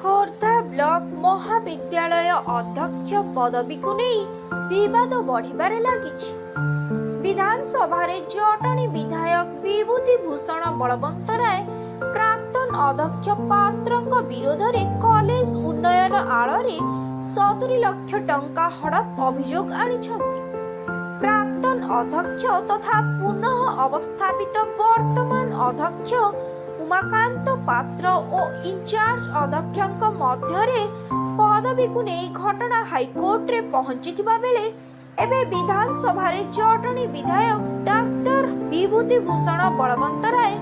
Khordha block महाविद्यालय अध्यक्ष पदवी को नहीं विवाद बढ़िबारे लागिछि। विधानसभा जटणी विधायक विभूति भूषण बलवंतराय प्राक्तन अध्यक्ष पात्रंक विरोध में कॉलेज उन्नयन आଳରେ 70 लाख टंका हड़प अभियोग आनिछन्ति। प्राक्तन अध्यक्ष तथा पुनः अवस्थापित वर्तमान अध्यक्ष उमाकांत पात्र और इंचार्ज अध्यक्ष मध्य पदवी को नहीं घटना हाईकोर्ट रे पहुंचीथिबा बेले एबे विधानसभा जटणी विधायक डाक्टर विभूति भूषण बलवंतराय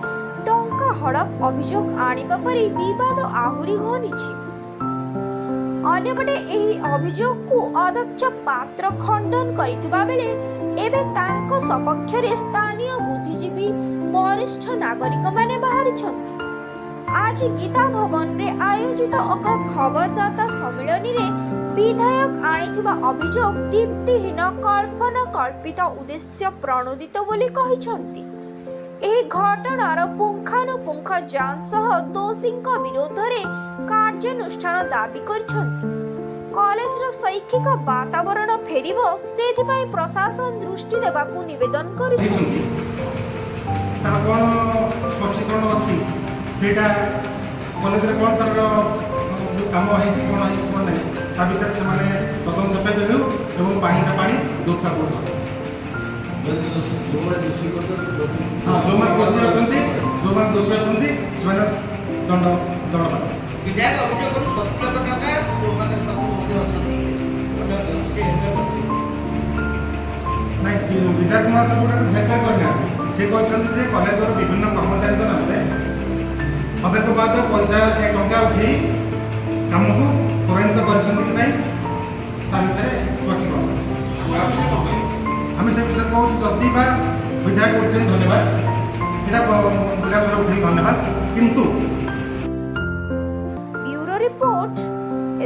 टंका हड़प अभियोग आनिबा परि विवाद आहुरी घनिछि। अन्यपटे एही अभियोग को अध्यक्ष पात्र खंडन करिथिबा बेले एबे तांको सपक्ष रे स्थानीय बुद्धिजीवी वरिष्ठ नागरिक माने बाहरिछन्ति। आज गीता भवन रे आयोजित एक खबरदाता सम्मेलन रे विधायक आनिथिबा अभियोग दीप्तिहीन कल्पना कल्पित उद्देश्य प्रणोदित बोली कहिछन्ति। एही घटनार पुंखानुपुंख जांच सह दोषींक विरोध रे कार्यानुष्ठान दाबी करिछन्ति। कॉलेजर शैक्षिक वातावरण फेरिबो सेथिपाई प्रशासन दृष्टि देबाकू निवेदन करिछन्ति। स्पष्टीकरण अच्छी सेटा कॉलेज रे कोन तरह जो काम है कोन है कोन नहीं ता भीतर से माने प्रथम सफेद हो एवं पानी का पानी दोखा बोल जो दोषी अछंती सेमाने दंड दंड विधायक अभियोग करू 70 लाख टका जो माने तको अछंती नहीं विधायक कुमार सब भेटा करना से कहते हैं कॉलेज विभिन्न कर्मचारी नाम अध्यक्ष बाद पैसा टंका उठे कम को त्वरित कर आम से विषय कहूँ जदि विधायक उठे धन्यवाद यहाँ उठे धन्यवाद किंतु ब्यूरो रिपोर्ट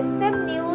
SM न्यूज।